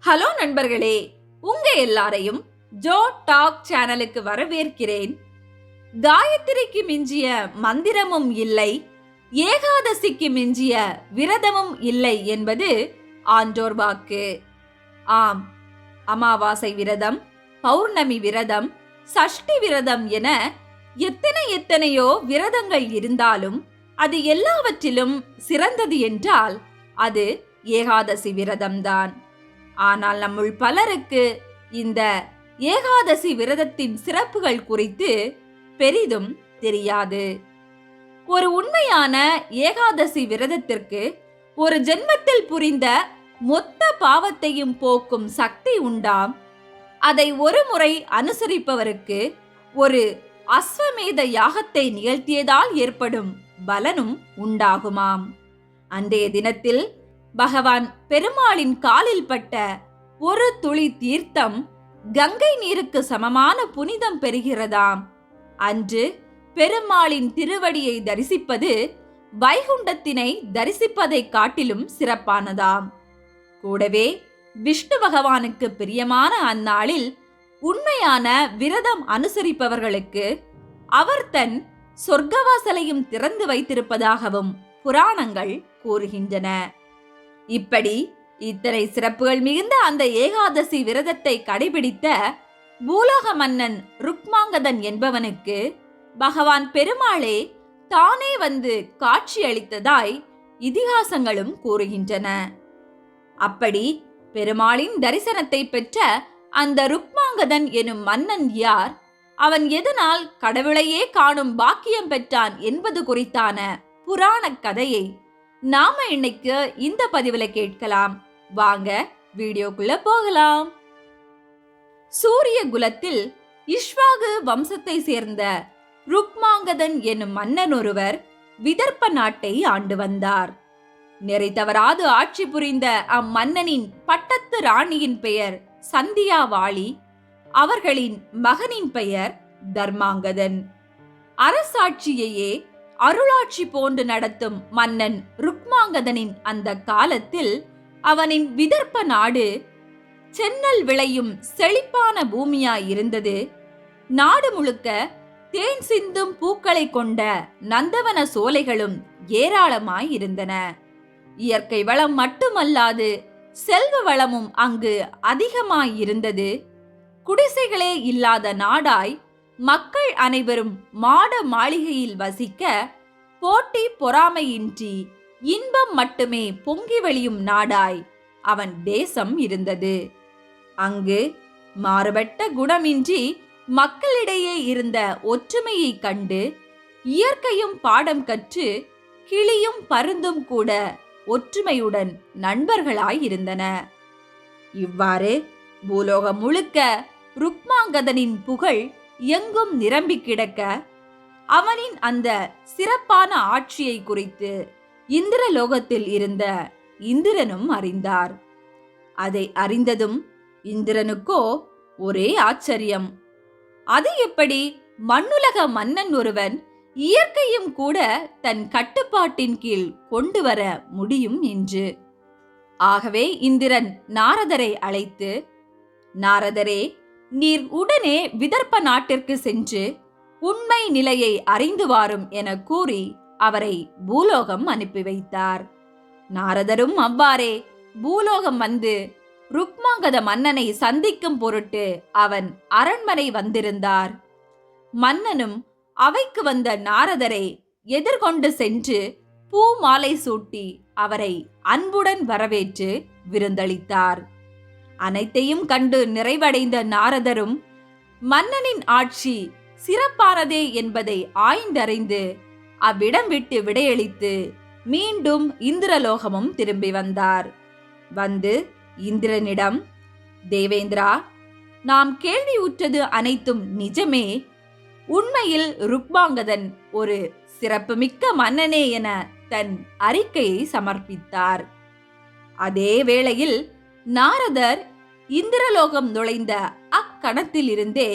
Hello நண்பர்களே, உங்க எல்லாரையும் ஜோ டாக் சேனலுக்கு வரவேற்கிறேன். காயத்ரிக்கு மிஞ்சிய மந்திரமும் இல்லை, ஏகாதசிக்கு மிஞ்சிய விரதமும் இல்லை என்பது ஆன்றோர் வாக்கு. ஆம், அமாவாசை விரதம், பௌர்ணமி விரதம், சஷ்டி விரதம் என எத்தனையோ விரதங்கள் இருந்தாலும் அது எல்லாவற்றிலும் சிறந்தது என்றால் அது ஏகாதசி விரதம்தான். ஆனால் நம்முள் பலருக்கு இந்த ஏகாதசி விரதத்தின் சிறப்புகள் குறித்து பெரிதும் தெரியாது. ஒரு உண்மையான ஏகாதசி விரதத்திற்கு ஒரு ஜென்மத்தில் புரிந்த மொத்த பாவத்தையும் போக்கும் சக்தி உண்டாம். அதை ஒரு முறை அனுசரிப்பவருக்கு ஒரு அஸ்வமேத யாகத்தை நிகழ்த்தியதால் ஏற்படும் பலனும் உண்டாகுமாம். அன்றைய தினத்தில் பகவான் பெருமாளின் காலில் பட்ட ஒரு துளி தீர்த்தம் கங்கை நீருக்கு சமமான புனிதம் பெறுகிறதாம். அன்று பெருமாளின் திருவடியை தரிசிப்பது வைகுண்டத்தினை தரிசிப்பதை காட்டிலும் சிறப்பானதாம். கூடவே விஷ்ணு பகவானுக்கு பிரியமான அந்நாளில் உண்மையான விரதம் அனுசரிப்பவர்களுக்கு அவர் தன் சொர்க்கவாசலையும் திறந்து வைத்திருப்பதாகவும் புராணங்கள் கூறுகின்றன. இப்படி இத்தனை சிறப்புகள் மிகுந்த அந்த ஏகாதசி விரதத்தை கடைபிடித்த பூலோக மன்னன் ருக்மாங்கதன் என்பவனுக்கு பகவான் பெருமாளே தானே வந்து காட்சி அளித்ததாய் இதிகாசங்களும் கூறுகின்றன. அப்படி பெருமாளின் தரிசனத்தை பெற்ற அந்த ருக்மாங்கதன் எனும் மன்னன் யார், அவன் எதனால் கடவுளையே காணும் பாக்கியம் பெற்றான் என்பது குறித்தான புராண கதையை நாம இன்னைக்கு இந்த பதிவுல கேட்கலாம். வாங்க வீடியோக்குள்ள போகலாம். சூரிய குலத்தில் இஷ்வாகு வம்சத்தை சேர்ந்த ருக்மாங்கதன் எனும் மன்னன் ஒருவர் விதர்ப்ப நாட்டை ஆண்டு வந்தார். நெறி தவறாது ஆட்சி புரிந்த அம்மன்னனின் பட்டத்து ராணியின் பெயர் சந்தியாவாளி, அவர்களின் மகனின் பெயர் தர்மாங்கதன். அரசாட்சியையே அருளாட்சி போன்று நடத்தும் மன்னன் ருக்மாங்கதனின் அந்த காலத்தில் அவனின் விதர்ப்ப நாடு சென்னல் விளையும் செழிப்பான பூமியாயிருந்தது. நாடு முழுக்க தேன் சிந்தும் பூக்களை கொண்ட நந்தவன சோலைகளும் ஏராளமாயிருந்தன. இயற்கை வளம் மட்டுமல்லாது செல்வ வளமும் அங்கு அதிகமாயிருந்தது. குடிசைகளே இல்லாத நாடாய் மக்கள் அனைவரும் மாட மாளிகையில் வசிக்க போட்டி பொறாமையின்றி இன்பம் மட்டுமே பொங்கி வழியும் நாடாய் அவன் தேசம் இருந்தது. அங்கு மாறுபட்ட குணமின்றி மக்களிடையே இருந்த ஒற்றுமையை கண்டு இயற்கையும் பாடம் கற்று கிளியும் பருந்தும் கூட ஒற்றுமையுடன் நண்பர்களாயிருந்தன. இவ்வாறு பூலோகம் முழுக்க ருக்மாங்கதனின் புகழ் எங்கும் நிரம்பி கிடக்க அவனின் அந்த சிறப்பான ஆட்சியை குறித்து இந்திரலோகத்தில் இருந்த இந்திரனும் அறிந்தார். அதை அறிந்ததும் இந்திரனுக்கோ ஒரே ஆச்சரியம். அது எப்படி மண்ணுலக மன்னன் ஒருவன் இயற்கையும் கூட தன் கட்டுப்பாட்டின் கீழ் கொண்டு வர முடியும் என்று. ஆகவே இந்திரன் நாரதரை அழைத்து, நாரதரே, நீர் உடனே விதர்ப்ப நாட்டிற்கு சென்று உண்மை நிலையை அறிந்து வாரும் என கூறி அவரை பூலோகம் அனுப்பி வைத்தார். நாரதரும் அவ்வாறே பூலோகம் வந்து ருக்மாங்கத மன்னனை சந்திக்கும் பொருட்டு அவன் அரண்மனை வந்திருந்தார். மன்னனும் அவைக்கு வந்த நாரதரை எதிர்கொண்டு சென்று பூ மாலை சூட்டி அவரை அன்புடன் வரவேற்று விருந்தளித்தார். அனைத்தையும் கண்டு நிறைவடைந்த நாரதரும் மன்னனின் ஆட்சி சிறப்பானதே என்பதை ஆய்ந்தறிந்து அவ்விடம் விட்டு விடையளித்து மீண்டும் இந்திரலோகமும் திரும்பி வந்தார். வந்து இந்திரனிடம், தேவேந்திரா, நாம் கேள்வியுற்றது அனைத்தும் நிஜமே. உண்மையில் ருக்மாங்கதன் ஒரு சிறப்புமிக்க மன்னனே என தன் அறிக்கையை சமர்ப்பித்தார். அதே வேளையில் நாரதர் இந்திரலோகம் நுழைந்த அக்கணத்தில் இருந்தே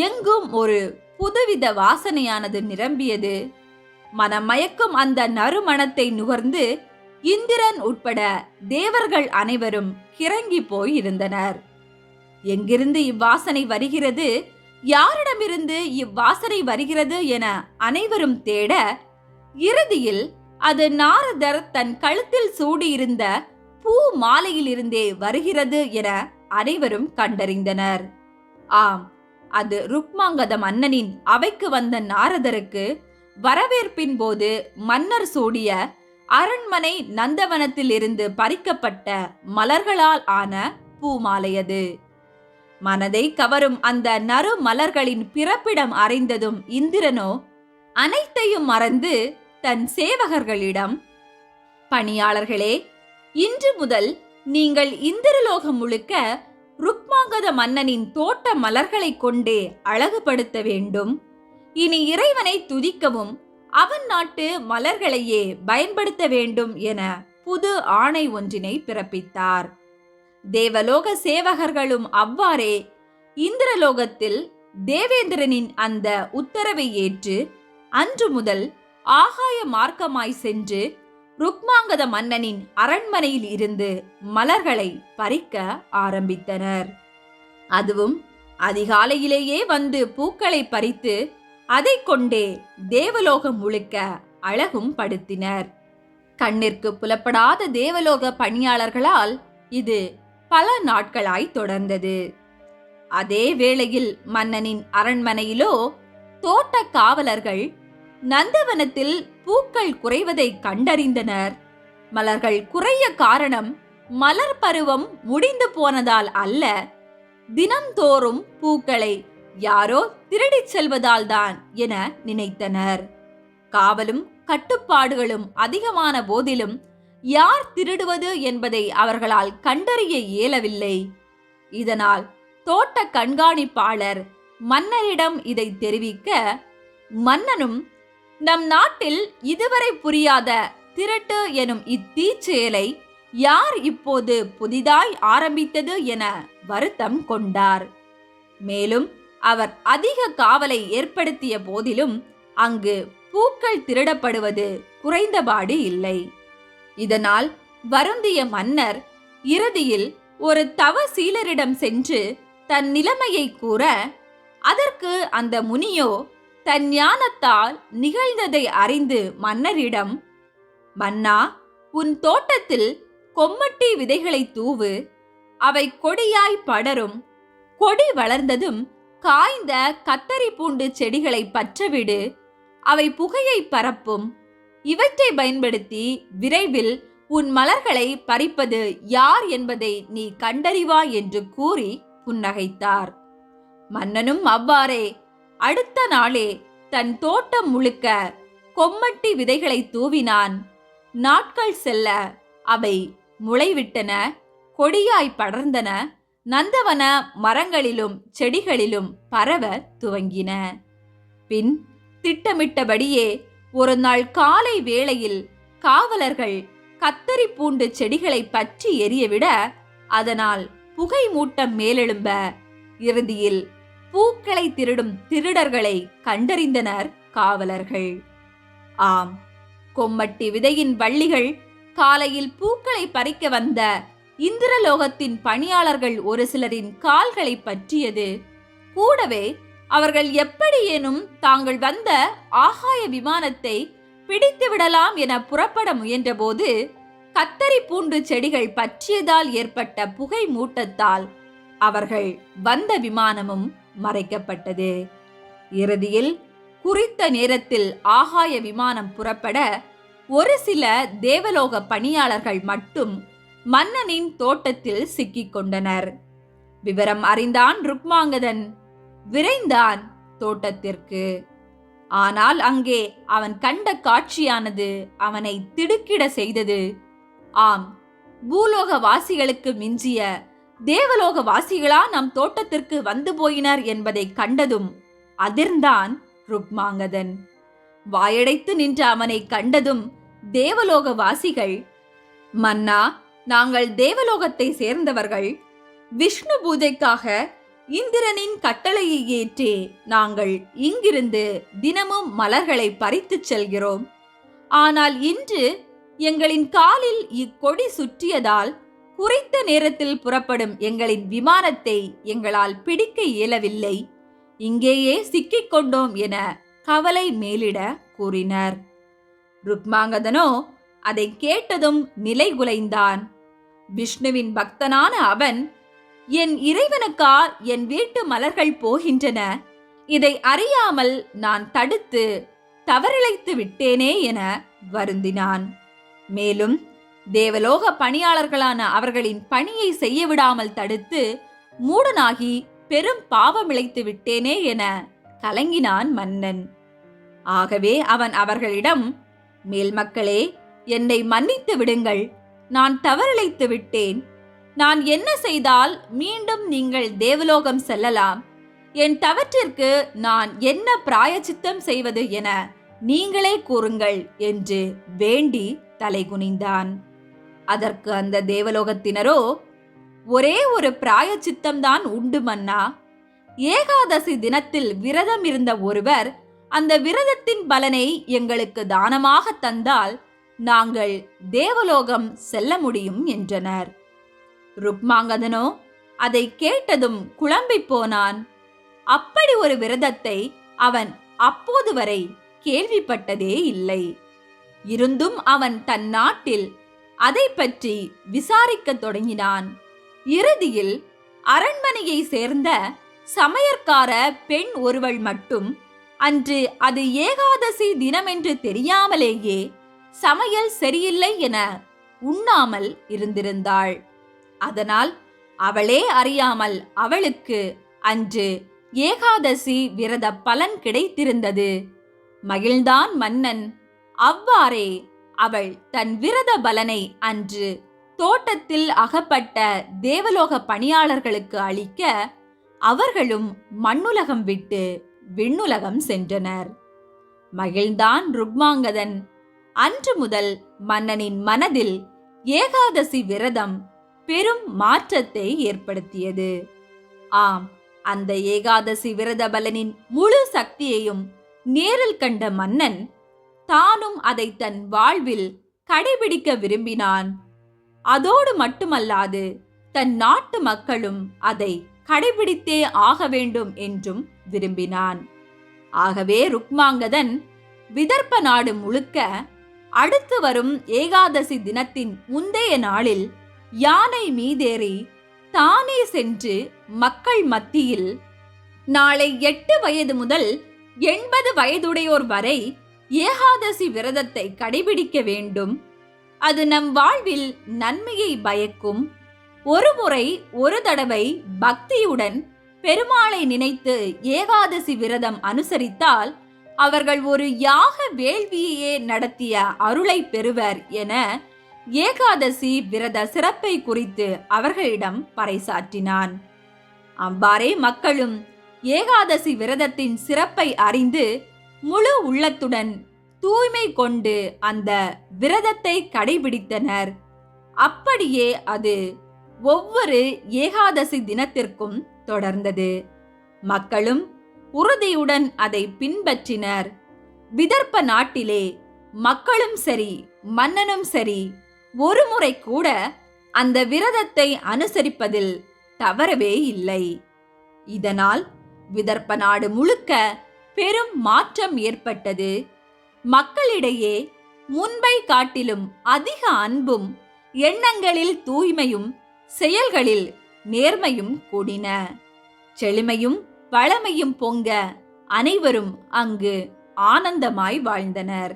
எங்கும் ஒரு புதுவித வாசனையானது நிரம்பியது. மனமயக்கும் அந்த நறுமணத்தை நுகர்ந்து இந்திரன் உட்பட தேவர்கள் அனைவரும் கிறங்கி போய் இருந்தனர். எங்கிருந்து இவ்வாசனை வருகிறது, யாரிடமிருந்து இவ்வாசனை வருகிறது என அனைவரும் தேட, இறுதியில் அது நாரதர் தன் கழுத்தில் சூடியிருந்த பூ மாலையிலிருந்தே வருகிறது என அனைவரும் கண்டறிந்தனர். ஆம், அது ருக்மாங்கத மன்னனின் அவைக்கு வந்த நாரதருக்கு வரவேற்பின் போது மன்னர் சூடிய அரண்மனை நந்தவனத்தில் இருந்து பறிக்கப்பட்ட மலர்களால் ஆன பூமாலையது. மனதை கவரும் அந்த நறு மலர்களின் பிறப்பிடம் அறிந்ததும் இந்திரனோ அனைத்தையும் மறந்து தன் சேவகர்களிடம், பணியாளர்களே, இன்று முதல் நீங்கள் இந்திரலோகம் முழுக்க ருக்மாங்கத மன்னனின் தோட்ட மலர்களை கொண்டே அழகுபடுத்த வேண்டும். இனி இறைவனை துதிக்கவும் அவன் நாட்டு மலர்களையே பயன்படுத்த வேண்டும் என புது ஆணை ஒன்றினை பிறப்பித்தார். தேவலோக சேவகர்களும் அவ்வாறே இந்திரலோகத்தில் தேவேந்திரனின் அந்த உத்தரவை ஏற்று அன்று முதல் ஆகாய மார்க்கமாய் சென்று ருக்மாங்கத மன்னனின் அரண்மனையில் இருந்து மலர்களை பறிக்க ஆரம்பித்தனர். அதுவும் அதிகாலையிலேயே வந்து பூக்களை பறித்து அதை கொண்டே தேவலோகம் முழுக்க அழகும் படுத்தினர். கண்ணிற்கு புலப்படாத தேவலோக பணியாளர்களால் இது பல நாட்களாய் தொடர்ந்தது. அதே வேளையில் மன்னனின் அரண்மனையிலோ தோட்ட காவலர்கள் நந்தவனத்தில் பூக்கள் குறைவதை கண்டறிந்தனர். மலர்கள் குறைய காரணம் மலர் பருவம் முடிந்து போனதால் அல்ல, தினம்தோறும் பூக்களை யாரோ திருடிச் செல்வதால் தான் என நினைத்தனர். காவலும் கட்டுப்பாடுகளும் அதிகமான போதிலும் யார் திருடுவது என்பதை அவர்களால் கண்டறிய இயலவில்லை. இதனால் தோட்ட கண்காணிப்பாளர் மன்னரிடம் இதை தெரிவிக்க, மன்னனும் நம் நாட்டில் இதுவரை புரியாத திருட்டு எனும் இத்தீச்செயலை யார் இப்போது புதிதாய் ஆரம்பித்தது என வருத்தம் கொண்டார். மேலும் அவர் அதிக காவலை ஏற்படுத்திய போதிலும் அங்கு பூக்கள் திருடப்படுவது குறைந்தபாடு இல்லை. இதனால் வருந்திய மன்னர் இறுதியில் ஒரு தவசீலரிடம் சென்று தன் நிலைமையை கூற, அதற்கு அந்த முனியோ தன் ஞானத்தால் நிகழ்ந்ததை அறிந்து மன்னரிடம், மன்னா, உன் தோட்டத்தில் கொம்மட்டி விதைகளை தூவு, அவை கொடியாய் படரும். கொடி வளர்ந்ததும் காய்ந்த கத்தரி பூண்டு செடிகளை பற்றவிடு, அவை புகையை பரப்பும். இவற்றை பயன்படுத்தி விரைவில் உன் மலர்களை பறிப்பது யார் என்பதை நீ கண்டறிவாய் என்று கூறி புன்னகைத்தார். மன்னனும் அவ்வாறே அடுத்த நாளே தன் தோட்டம் முழுக்க கொம்மட்டி விதைகளை தூவினான். நாட்கள் செல்ல அவை முளைவிட்டன, கொடியாய் படர்ந்தன, நந்தவன மரங்களிலும் செடிகளிலும் பரவ துவங்கின. பின் திட்டமிட்டபடியே ஒரு நாள் காலை வேளையில் காவலர்கள் கத்தரி பூண்டு செடிகளை பற்றி எரியவிட அதனால் புகை மூட்டம் மேலெழும்ப இறுதியில் பூக்களை திருடும் திருடர்களை கண்டறிந்தனர் காவலர்கள். ஆம், கொம்மட்டி விதையின் வள்ளிகள் காலையில் பூக்களை பறிக்க வந்த இந்திரலோகத்தின் பணியாளர்கள் ஒரு சிலரின் கால்களை பற்றியது. கூடவே அவர்கள் எப்படியேனும் தாங்கள் வந்த ஆகாய விமானத்தை பிடித்து விடலாம் என புறப்பட முயன்றபோது கத்தரி பூண்டு செடிகள் பற்றியதால் ஏற்பட்ட புகை மூட்டத்தால் அவர்கள் வந்த விமானமும் மறைக்கப்பட்டது. இறுதியில் குறித்த நேரத்தில் ஆகாய விமானம் புறப்பட ஒரு சில தேவலோக பணியாளர்கள் மட்டும் மன்னனின் தோட்டத்தில் சிக்கிக் கொண்டனர். விவரம் அறிந்தான் ருக்மாங்கதன். விரைந்தான் தோட்டத்திற்கு. ஆனால் அங்கே அவன் கண்ட காட்சியானது அவனை திடுக்கிட செய்தது. ஆம், பூலோக வாசிகளுக்கு மிஞ்சிய தேவலோக வாசிகளா நம் தோட்டத்திற்கு வந்து போயினர் என்பதை கண்டதும் அதிர்ந்தான் ருக்மாங்கதன். வாயடைத்து நின்ற அவனை கண்டதும் தேவலோக வாசிகள், மன்னா, நாங்கள் தேவலோகத்தை சேர்ந்தவர்கள். விஷ்ணு பூஜைக்காக இந்திரனின் கட்டளையை ஏற்றே நாங்கள் இங்கிருந்து தினமும் மலர்களை பறித்துச் செல்கிறோம். ஆனால் இன்று எங்களின் காலில் இக்கொடி சுற்றியதால் குறித்த நேரத்தில் புறப்படும் எங்களின் விமானத்தை எங்களால் பிடிக்க இயலவில்லை, இங்கேயே சிக்கிக் கொண்டோம் என கவலை மேலிட கூறினர். ருக்மாங்கதனோ அதை கேட்டதும் நிலைகுலைந்தான். விஷ்ணுவின் பக்தனான அவன், என் இறைவனுக்கா என் வீட்டு மலர்கள் போகின்றன, இதை அறியாமல் நான் தடுத்து தவறிழைத்து விட்டேனே என வருந்தினான். மேலும் தேவலோக பணியாளர்களான அவர்களின் பணியை செய்ய விடாமல் தடுத்து மூடனாகி பெரும் பாவமிழைத்து விட்டேனே என கலங்கினான் மன்னன். ஆகவே அவன் அவர்களிடம், மேல்மக்களே, என்னை மன்னித்து விடுங்கள், நான் தவறிழைத்து விட்டேன். நான் என்ன செய்தால் மீண்டும் நீங்கள் தேவலோகம் செல்லலாம்? என் தவற்றிற்கு நான் என்ன பிராயச்சித்தம் செய்வது என நீங்களே கூறுங்கள் என்று வேண்டி தலைகுனிந்தான். அதற்கு அந்த தேவலோகத்தினரோ, ஒரே ஒரு பிராயச்சித்தம்தான் உண்டு மன்னா. ஏகாதசி தினத்தில் விரதம் இருந்த ஒருவர் அந்த விரதத்தின் பலனை எங்களுக்கு தானமாக தந்தால் நாங்கள் தேவலோகம் செல்ல முடியும் என்றனர். ருக்மாங்கதனோ அதை கேட்டதும் குழம்பி போனான். அப்படி ஒரு விரதத்தை அவன் அப்போது வரை கேள்விப்பட்டதே இல்லை. இருந்தும் அவன் தன் நாட்டில் அதை பற்றி விசாரிக்க தொடங்கினான். இறுதியில் அரண்மனையை சேர்ந்த சமையற்கார பெண் ஒருவள் மட்டும் அன்று அது ஏகாதசி தினமென்று தெரியாமலேயே சமையல் சரியில்லை என உண்ணாமல் இருந்திருந்தாள். அதனால் அவளே அறியாமல் அவளுக்கு அன்று ஏகாதசி விரத பலன் கிடைத்திருந்தது. மகிழ்ந்தான் மன்னன். அவ்வாறே அவள் தன் விரத பலனை அன்று தோட்டத்தில் அகப்பட்ட தேவலோக பணியாளர்களுக்கு அளிக்க அவர்களும் மண்ணுலகம் விட்டு விண்ணுலகம் சென்றனர். மகிழ்ந்தான் ருக்மாங்கதன். அன்று முதல் மன்னனின் மனதில் ஏகாதசி விரதம் பெரும் மாற்றத்தை ஏற்படுத்தியது. ஆம், அந்த ஏகாதசி விரத பலனின் முழு சக்தியையும் நேரில் கண்ட மன்னன் தானும் அதை தன் வாழ்வில் கடைபிடிக்க விரும்பினான். அதோடு மட்டுமல்லாது தன் நாட்டு மக்களும் அதை கடைபிடித்தே ஆக வேண்டும் என்றும் விரும்பினான். ஆகவே ருக்மாங்கதன் விதர்ப்ப நாடு முழுக்க அடுத்து வரும் ஏகாதசி தினத்தின் முந்தைய நாளில் யானை மீதேறி தானே சென்று மக்கள் மத்தியில், நாளை 8 வயது முதல் 80 வயதுடையோர் வரை ஏகாதசி விரதத்தை கடைபிடிக்க வேண்டும், அது நம் வாழ்வில் நன்மையை பயக்கும், ஒரு முறை ஒரு தடவை பக்தியுடன் பெருமாளை நினைத்து ஏகாதசி விரதம் அனுசரித்தால் அவர்கள் ஒரு யாக வேள்வியையே நடத்திய அருளை பெறுவர் என ஏகாதசி விரத சிறப்பை குறித்து அவர்களிடம் பறைசாற்றினான். அவ்வாறே மக்களும் ஏகாதசி விரதத்தின் சிறப்பை அறிந்து முழு உள்ளத்துடன் தூய்மை கொண்டு அந்த விரதத்தை கடைபிடித்தனர். அப்படியே அது ஒவ்வொரு ஏகாதசி தினத்திற்கும் தொடர்ந்தது. மக்களும் உறுதியுடன் அதை பின்பற்றினர். விதர்ப்ப நாட்டிலே மக்களும் சரி மன்னனும் சரி ஒரு முறை கூட அந்த விரதத்தை அனுசரிப்பதில் தவறவே இல்லை. இதனால் விதர்ப்ப நாடு முழுக்க பெரும் மாற்றம் ஏற்பட்டது. மக்களிடையே முன்பை காட்டிலும் அதிக அன்பும், எண்ணங்களில் தூய்மையும், செயல்களில் நேர்மையும் கூடின. செழுமையும் வளமையும் பொங்க அனைவரும் அங்கு ஆனந்தமாய் வாழ்ந்தனர்.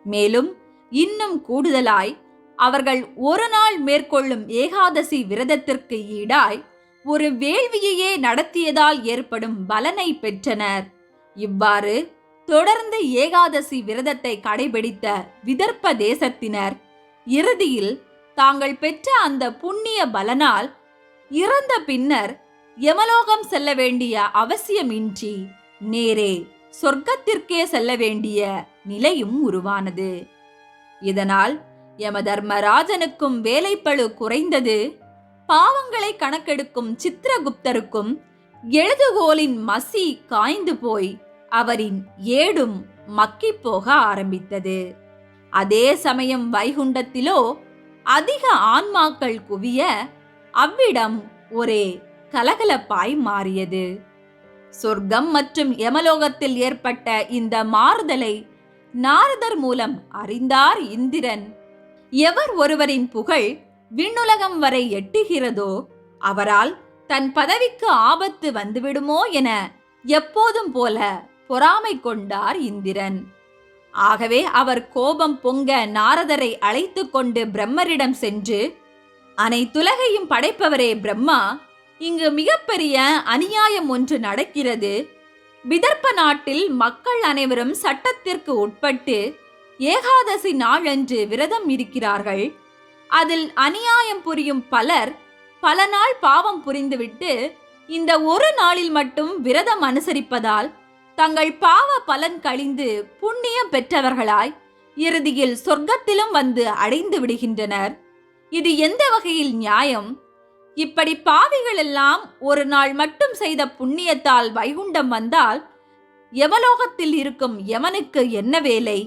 மேலும் இன்னும் கூடுதலாய் அவர்கள் ஒரு நாள் மேற்கொள்ளும் ஏகாதசி விரதத்திற்கு ஈடாய் ஒரு வேள்வியையே நடத்தியதால் ஏற்படும் பலனை பெற்றனர். இவ்வாறு தொடர்ந்து ஏகாதசி விரதத்தை கடைபிடித்த விதர்ப்ப தேசத்தினர் இறுதியில் தாங்கள் பெற்ற அந்த புண்ணிய பலனால் இறந்த பின்னர் யமலோகம் செல்ல வேண்டிய அவசியமின்றி நேரே சொர்க்கத்திற்கே செல்ல வேண்டிய நிலையும் உருவானது. இதனால் யமதர்மராஜனுக்கும் வேலைப்பளு குறைந்தது. பாவங்களை கணக்கெடுக்கும் சித்திரகுப்தருக்கும் எழுதுகோலின் மசி காய்ந்து போய் அவரின் ஏடும் மக்கிப் போக ஆரம்பித்தது. அதே சமயம் வைகுண்டத்திலோ அதிக ஆன்மாக்கள் குவிய அவ்விடம் ஒரே கலகலப்பாய் மாறியது. சொர்க்கம் மற்றும் யமலோகத்தில் ஏற்பட்ட இந்த மாறுதலை நாரதர் மூலம் அறிந்தார் இந்திரன். எவர் ஒருவரின் புகழ் விண்ணுலகம் வரை எட்டுகிறதோ அவரால் தன் பதவிக்கு ஆபத்து வந்துவிடுமோ என எப்போதும் போல பொறாமை கொண்டார் இந்திரன். ஆகவே அவர் கோபம் பொங்க நாரதரை அழைத்து கொண்டு பிரம்மரிடம் சென்று, அனைத்துலகையும் படைப்பவரே பிரம்மா, இங்கு மிகப்பெரிய அநியாயம் ஒன்று நடக்கிறது. விதர்ப்ப நாட்டில் மக்கள் அனைவரும் சட்டத்திற்கு உட்பட்டு ஏகாதசி நாளன்று விரதம் இருக்கிறார்கள். அதில் அநியாயம் புரியும் பலர் பல நாள் பாவம் புரிந்துவிட்டு இந்த ஒரு நாளில் மட்டும் விரதம் அனுசரிப்பதால் தங்கள் பாவ பலன் கழிந்து புண்ணியம் பெற்றவர்களாய் இறுதியில் சொர்க்கத்திலும் வந்து அடைந்து விடுகின்றனர். இது எந்த வகையில் நியாயம்? இப்படி பாவிகள் எல்லாம் ஒரு நாள் மட்டும் செய்த புண்ணியத்தால் வைகுண்டம் வந்தால் யமலோகத்தில் இருக்கும் யமனுக்கு என்ன வேலை?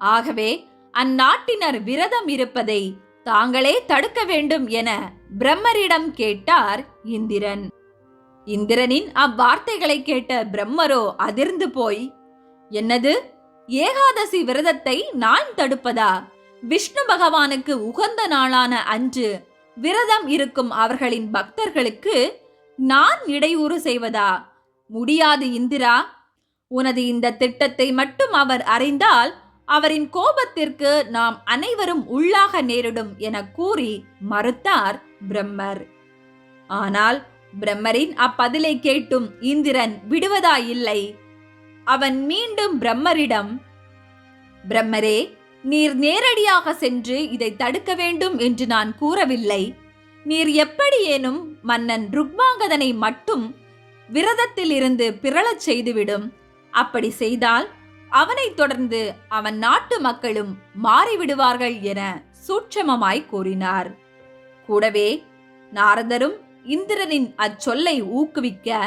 ஆகவே அந்நாட்டினர் விரதம் இருப்பதை தாங்களே தடுக்க வேண்டும் என பிரம்மரிடம் கேட்டார் இந்திரன். இந்திரனின் அவ்வார்த்தைகளை கேட்ட பிரம்மரோ அதிர்ந்து போய், என்னது, ஏகாதசி விரதத்தை நான் தடுப்பதா? விஷ்ணு பகவானுக்கு உகந்த நாளான அன்று விரதம் இருக்கும் அவர்களின் பக்தர்களுக்கு நான் இடையூறு செய்வதா? முடியாது இந்திரா. உனது இந்த திட்டத்தை மட்டும் அவர் அறிந்தால் அவரின் கோபத்திற்கு நாம் அனைவரும் உள்ளாக நேரிடும் என கூறி மறுத்தார் பிரம்மர். ஆனால் பிரம்மரின் அப்பதிலை கேட்டும் இந்திரன் விடுவதாயில்லை. அவன் மீண்டும் பிரம்மரிடம், பிரம்மரே, நீர் நேரடியாக சென்று இதை தடுக்க வேண்டும் என்று நான் கூறவில்லை. நீர் எப்படியேனும் மன்னன் ருக்மாங்கதனை மட்டும் விரதத்தில் இருந்து பிறழச் செய்துவிடும். அப்படி செய்தால் அவனைத் தொடர்ந்து அவன் நாட்டு மக்களும் மாறிவிடுவார்கள் என சூட்சமமாய் கூறினார். கூடவே நாரதரும் இந்திரனின் அச்சொல்லை ஊக்குவிக்க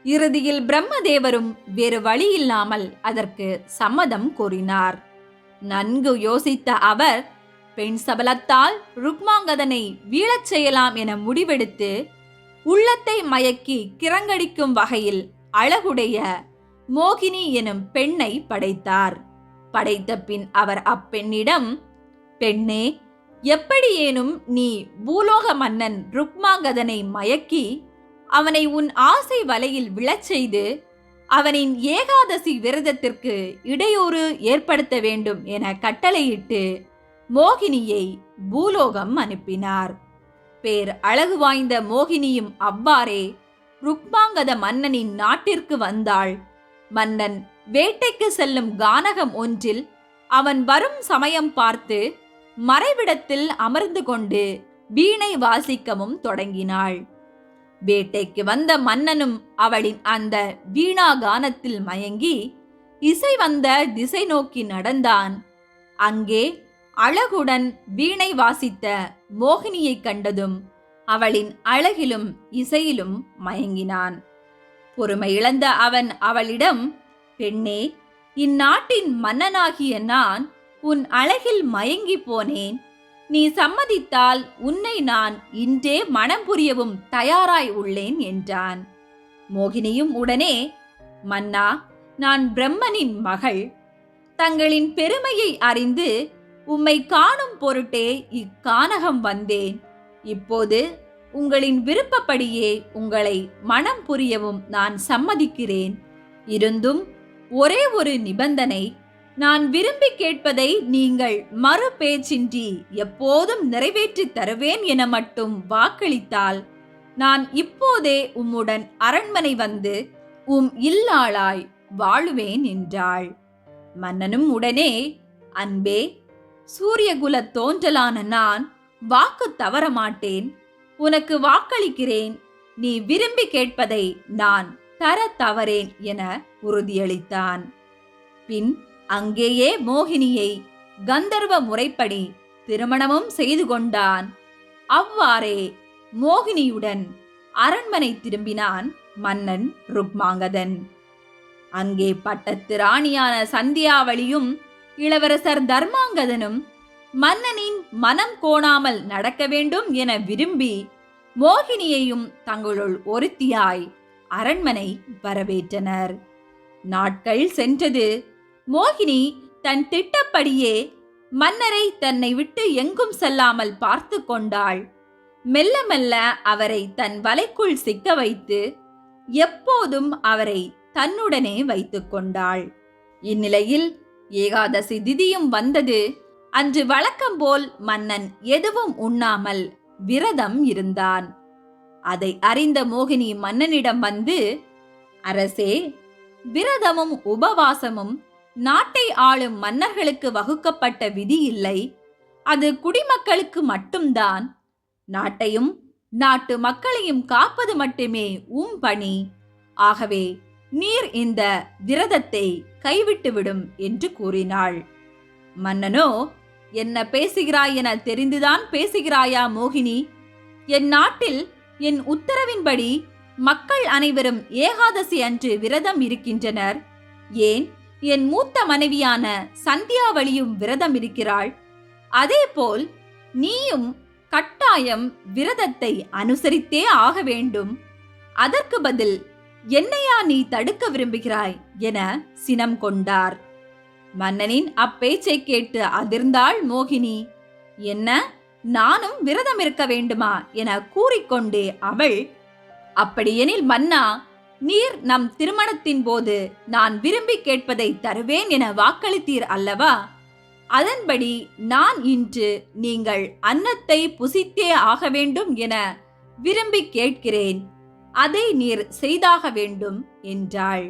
இறுதியில் பிரம்மதேவரும் வேறு வழியில்லாமல் அதற்கு சம்மதம் கூறினார். நன்கு யோசித்த அவர் பெண் சபலத்தால் ருக்மாங்கதனை வீழச் செய்யலாம் என முடிவெடுத்து உள்ளத்தை மயக்கி கிறங்கடிக்கும் வகையில் அழகுடைய மோகினி எனும் பெண்ணை படைத்தார். படைத்த பின் அவர் அப்பெண்ணிடம், பெண்ணே, எப்படியேனும் நீ பூலோக மன்னன் ருக்மாங்கதனை மயக்கி அவனை உன் ஆசை வலையில் விழச் செய்து அவனின் ஏகாதசி விரதத்திற்கு இடையூறு ஏற்படுத்த வேண்டும் என கட்டளையிட்டு மோகினியை பூலோகம் அனுப்பினார். பேர் அழகு வாய்ந்த மோகினியும் அவ்வாறே ருக்மாங்கத மன்னனின் நாட்டிற்கு வந்தாள். மன்னன் வேட்டைக்கு செல்லும் கானகம் ஒன்றில் அவன் வரும் சமயம் பார்த்து மறைவிடத்தில் அமர்ந்து கொண்டு வீணை வாசிக்கவும் தொடங்கினாள். வேட்டைக்கு வந்த மன்னனும் அவளின் அந்த வீணா கானத்தில் மயங்கி இசை வந்த திசை நோக்கி நடந்தான். அங்கே அழகுடன் வீணை வாசித்த மோகினியை கண்டதும் அவளின் அழகிலும் இசையிலும் மயங்கினான். பொறுமை இழந்த அவன் அவளிடம், பெண்ணே, இந்நாட்டின் மன்னனாகிய நான் உன் அழகில் மயங்கி போனேன். நீ சம்மதித்தால் உன்னை நான் இன்றே மனம் புரியவும் தயாராய் உள்ளேன் என்றான். மோகினியும் உடனே, மன்னா, நான் பிரம்மனின் மகள். தங்களின் பெருமையை அறிந்து உம்மை காணும் பொருட்டே இக்கானகம் வந்தேன். இப்போது உங்களின் விருப்பப்படியே உங்களை மனம் புரியவும் நான் சம்மதிக்கிறேன். இருந்தும் ஒரே ஒரு நிபந்தனை, நான் விரும்பி கேட்பதை நீங்கள் மறு பேச்சின்றி எப்போதும் நிறைவேற்றி தருவேன் என மட்டும் வாக்களித்தால் நான் இப்போதே உம்முடன் அரண்மனை வந்து இல்லாளாய் வாழுவேன் என்றாள். மன்னனும் உடனே, அன்பே, சூரியகுல தோன்றலான நான் வாக்கு தவற மாட்டேன். உனக்கு வாக்களிக்கிறேன். நீ விரும்பி கேட்பதை நான் தர தவறேன் என உறுதியளித்தான். பின் அங்கேயே மோகினியை கந்தர்வ முறைப்படி திருமணமும் செய்து கொண்டான். அவ்வாறே மோகினியுடன் அரண்மனை திரும்பினான் மன்னன் ருக்மாங்கதன். அங்கே பட்டத்து ராணியான சந்தியாவளியும் இளவரசர் தர்மாங்கதனும் மன்னனின் மனம் கோணாமல் நடக்க வேண்டும் என விரும்பி மோகினியையும் தங்களுள் ஒருத்தியாய் அரண்மனை வரவேற்றனர். நாட்கள் சென்றது. மோகினி தன் திட்டப்படியே மன்னரை தன்னை விட்டு எங்கும் செல்லாமல் பார்த்து கொண்டாள். மெல்ல மெல்ல அவரை தன் வலைக்குள் சிக்க வைத்து எப்போதும் அவரை தன்னுடனே வைத்துக் கொண்டாள். இந்நிலையில் ஏகாதசி திதியும் வந்தது. அன்று வழக்கம் போல் மன்னன் எதுவும் உண்ணாமல் விரதம் இருந்தான். அதை அறிந்த மோகினி மன்னனிடம் வந்து, அரசே, விரதமும் உபவாசமும் நாட்டை ஆளும் மன்னர்களுக்கு வகுக்கப்பட்ட விதி இல்லை. அது குடிமக்களுக்கு மட்டும்தான். நாட்டையும் நாட்டு மக்களையும் காப்பது மட்டுமே பணி. ஆகவே நீர் இந்த விரதத்தை கைவிட்டுவிடும் என்று கூறினாள். மன்னனோ, என்ன பேசுகிறாய் என தெரிந்துதான் பேசுகிறாயா மோகினி? என் நாட்டில் என் உத்தரவின்படி மக்கள் அனைவரும் ஏகாதசி அன்று விரதம் இருக்கின்றனர். ஏன், என் மூத்த மனைவியான சந்தியாவளியும் விரதம் இருக்கிறாள். அதேபோல் நீயும் கட்டாயம் விரதத்தை அனுசரித்தே ஆக வேண்டும். அதற்கு பதில் என்னையா நீ தடுக்க விரும்புகிறாய் என சினம் கொண்டார். மன்னனின் அப்பேச்சை கேட்டு அதிர்ந்தாள் மோகினி. என்ன, நானும் விரதம் இருக்க வேண்டுமா என கூறிக்கொண்டே அவள், அப்படியெனில் மன்னா, நீர் நம் திருமணத்தின் போது நான் விரும்பி கேட்பதை தருவேன் என வாக்களித்தீர் அல்லவா? அதன்படி நான் இன்று நீங்கள் அன்னத்தை புசித்தே ஆக வேண்டும் என விரும்பி கேட்கிறேன். அதை நீர் செய்தாக வேண்டும் என்றாள்.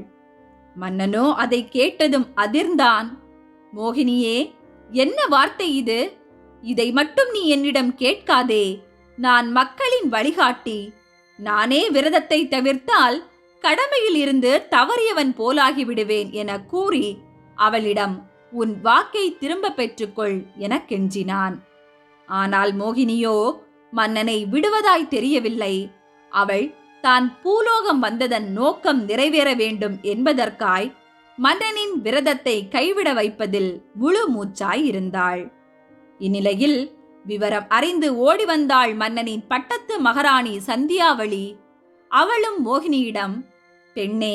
மன்னனோ அதை கேட்டதும் அதிர்ந்தான். மோகினியே, என்ன வார்த்தை இது? இதை மட்டும் நீ என்னிடம் கேட்காதே. நான் மக்களின் வழிகாட்டி. நானே விரதத்தை தவிர்த்தால் கடமையில் இருந்து தவறியவன் போலாகி விடுவேன் என கூறி அவளிடம் உன் வாக்கை திரும்ப பெற்றுக்கொள் என கெஞ்சினான். ஆனால் மோகினியோ மன்னனை விடுவதாய் தெரியவில்லை. அவள் தான் பூலோகம் வந்ததன் நோக்கம் நிறைவேற வேண்டும் என்பதற்காய் மன்னனின் விரதத்தை கைவிட வைப்பதில் முழு மூச்சாய் இருந்தாள். இந்நிலையில் விவரம் அறிந்து ஓடி வந்தாள் மன்னனின் பட்டத்து மகாராணி சந்தியாவளி. அவளும் மோகினியிடம், பெண்ணே,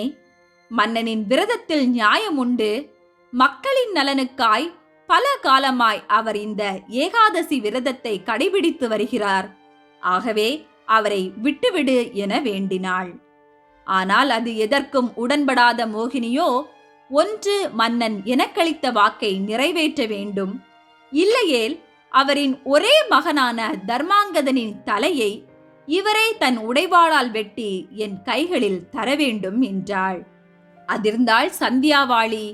மன்னனின் விரதத்தில் நியாயம் உண்டு. மக்களின் நலனுக்காய் பல காலமாய் அவர் இந்த ஏகாதசி விரதத்தை கடைபிடித்து வருகிறார். ஆகவே அவரை விட்டுவிடு என வேண்டினாள். ஆனால் அது எதற்கும் உடன்படாத மோகினியோ, ஒன்று மன்னன் எனக்களித்த வாக்கை நிறைவேற்ற வேண்டும், இல்லையேல் அவரின் ஒரே மகனான தர்மாங்கதனின் தலையை இவரே தன் உடைவாளால் வெட்டி என் கைகளில் தர வேண்டும் என்றாள். அதிர்ந்தாள் சந்தியாவாளி.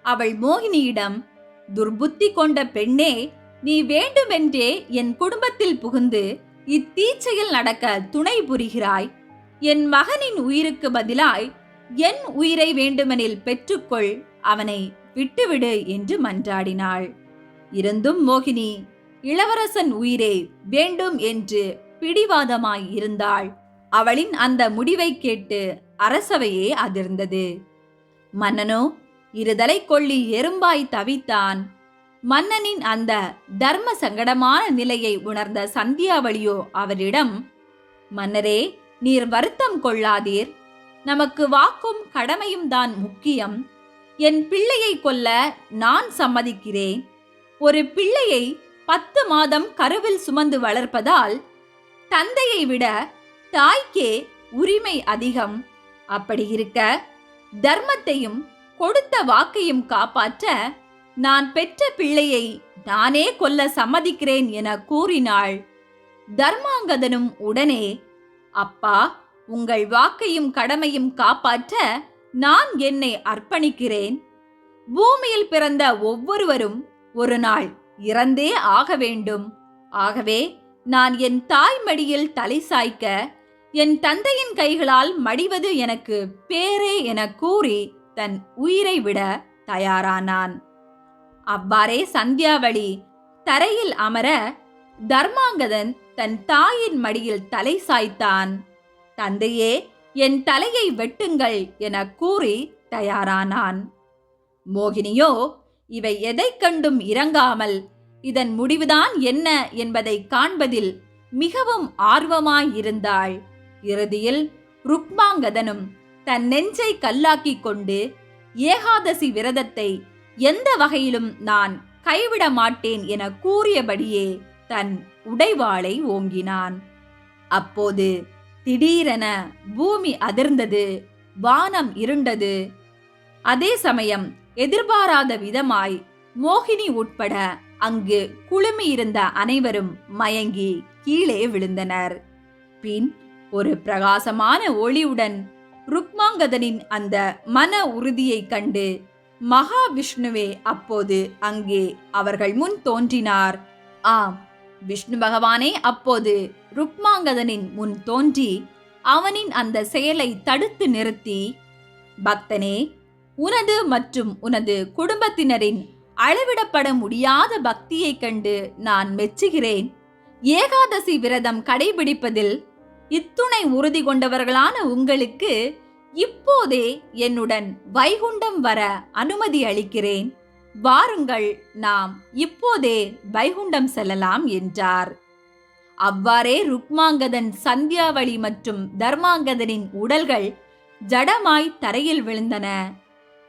அவள் மோகினியிடம், துர்புத்தி கொண்ட பெண்ணே, நீ வேண்டுமென்றே என் குடும்பத்தில் புகுந்து இத்தீச்சையில் நடக்க துணை புரிகிறாய். என் மகனின் உயிருக்கு பதிலாய் என் உயிரை வேண்டுமெனில் பெற்றுக்கொள், அவனை விட்டுவிடு என்று மன்றாடினாள். இருந்தும் மோகினி இளவரசன் உயிரே வேண்டும் என்று பிடிவாதமாய் இருந்தாள். அவளின் அந்த முடிவை கேட்டு அரசவையே அதிர்ந்தது. மன்னனோ இருதலை கொள்ளி எறும்பாய் தவித்தான். மன்னனின் அந்த தர்ம சங்கடமான நிலையை உணர்ந்த சந்தியாவளியோ அவரிடம், மன்னரே, நீர் வருத்தம் கொள்ளாதீர். நமக்கு வாக்கும் கடமையும் தான் முக்கியம். என் பிள்ளையை கொல்ல நான் சம்மதிக்கிறேன். ஒரு பிள்ளையை 10 மாதம் கருவில் சுமந்து வளர்ப்பதால் தந்தையை விட தாய்க்கே உரிமை அதிகம். அப்படி இருக்க தர்மத்தையும் கொடுத்த வாக்கையும் காப்பாற்ற நான் பெற்ற பிள்ளையை நானே கொல்ல சம்மதிக்கிறேன் என கூறினாள். தர்மாங்கதனும் உடனே, அப்பா, உங்கள் வாக்கையும் கடமையும் காப்பாற்ற நான் என்னை அர்ப்பணிக்கிறேன். பூமியில் பிறந்த ஒவ்வொருவரும் ஒரு நாள் இறந்தே ஆக வேண்டும். ஆகவே நான் என் தாய் மடியில் தலை சாய்க்க என் தந்தையின் கைகளால் மடிவது எனக்கு பேரே என கூறி தன் உயிரை விட தயாரானான். அவ்வாறே சந்தியாவளி தரையில் அமர தர்மாங்கதன் தன் தாயின் மடியில் தலை சாய்த்தான். தந்தையே, என் தலையை வெட்டுங்கள் என கூறி தயாரானான். மோகினியோ இவை எதை கண்டும் இறங்காமல் இதன் முடிவுதான் என்ன என்பதை காண்பதில் மிகவும் ஆர்வமாயிருந்தாள். இறுதியில் ருக்மாங்கதனும் தன் நெஞ்சை கல்லாக்கிக் கொண்டு ஏகாதசி விரதத்தை எந்த வகையிலும் நான் கைவிட மாட்டேன் என கூறியபடியே தன் உடைவாளை ஓங்கினான். அப்போது திடீரென பூமி அதிர்ந்தது, வானம் இருண்டது. அதே சமயம் எதிர்பாராத விதமாய் மோகினி உட்பட அங்கு குழுமியிருந்த அனைவரும் மயங்கி கீழே விழுந்தனர். பின் ஒரு பிரகாசமான ஒளியுடன் ருக்மாங்கதனின் அந்த மன உறுதியை கண்டு மகாவிஷ்ணுவே அப்போது அங்கே அவர்கள் முன் தோன்றினார். ஆம், விஷ்ணு பகவானே அப்போது ருக்மாங்கதனின் முன் தோன்றி அவனின் அந்த செயலை தடுத்து நிறுத்தி, பக்தனே, உனது மற்றும் உனது குடும்பத்தினரின் அளவிடப்பட முடியாத பக்தியை கண்டு நான் மெச்சுகிறேன். ஏகாதசி விரதம் கடைபிடிப்பதில் இத்துணை உறுதி கொண்டவர்களான உங்களுக்கு இப்போதே என்னுடன் வைகுண்டம் வர அனுமதி அளிக்கிறேன். வாருங்கள், நாம் இப்போதே வைகுண்டம் செல்லலாம் என்றார். அவ்வாறே ருக்மாங்கதன், சந்தியாவளி மற்றும் தர்மாங்கதனின் உடல்கள் ஜடமாய் தரையில் விழுந்தன.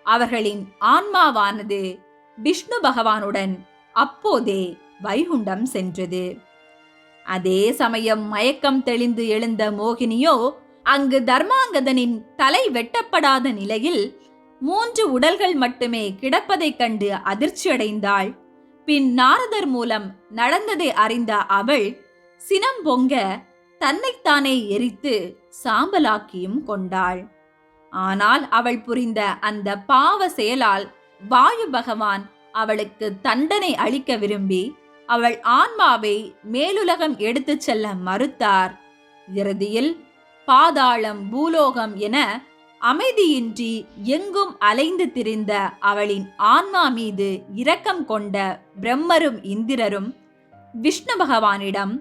அவர்களின் ஆன்மாவானது விஷ்ணு பகவானுடன் அப்போதே வைகுண்டம் சென்றது. அதே சமயம் மயக்கம் தெளிந்து எழுந்த மோகினியோ அங்கு தர்மாங்கதனின் தலை வெட்டப்படாத நிலையில் 3 உடல்கள் மட்டுமே கிடப்பதைக் கண்டு அதிர்ச்சியடைந்தாள். பின் நாரதர் மூலம் நடந்ததை அறிந்த அவள் சினம் பொங்க தன்னைத்தானே எரித்து சாம்பலாக்கியும் கொண்டாள். ஆனால் அவள் புரிந்த அந்த பாவ செயலால் வாயு பகவான் அவளுக்கு தண்டனை அளிக்க விரும்பி அவள் ஆன்மாவை மேலுலகம் எடுத்துச் செல்ல மறுத்தார். இறுதியில் பாதாளம், பூலோகம் என அமைதியின்றி எங்கும் அலைந்து திரிந்த அவளின் ஆன்மா மீது இரக்கம் கொண்ட பிரம்மரும் இந்திரரும் விஷ்ணு பகவானிடம்,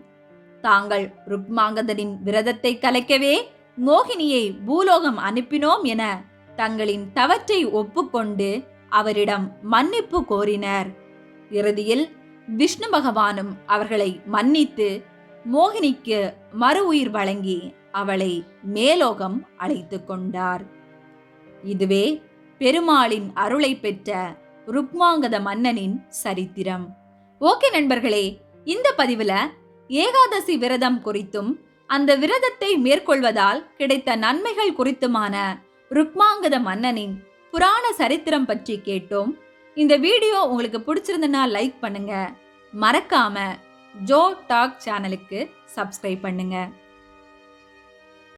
தாங்கள் ருக்மாங்கதனின் விரதத்தை கலைக்கவே மோகினியை பூலோகம் அனுப்பினோம் என தங்களின் தவற்றை ஒப்புக்கொண்டு அவரிடம் மன்னிப்பு கோரினர். இறுதியில் விஷ்ணு பகவானும் அவர்களை மன்னித்து மோகினிக்கு மறு உயிர் வழங்கி அவளை மேலோகம் அழைத்து கொண்டார். இதுவே பெருமாளின் அருளை பெற்ற ருக்மாங்கத மன்னனின் சரித்திரம். ஓகே நண்பர்களே, இந்த பதிவுல ஏகாதசி விரதம் குறித்தும் அந்த விரதத்தை மேற்கொள்வதால் கிடைத்த நன்மைகள் குறித்துமான ருக்மாங்கத மன்னனின் புராண சரித்திரம் பற்றி கேட்டோம். இந்த வீடியோ உங்களுக்கு பிடிச்சிருந்தனா லைக் பண்ணுங்க, மறக்காம ஜோ டாக் சேனலுக்கு சப்ஸ்கிரைப் பண்ணுங்க.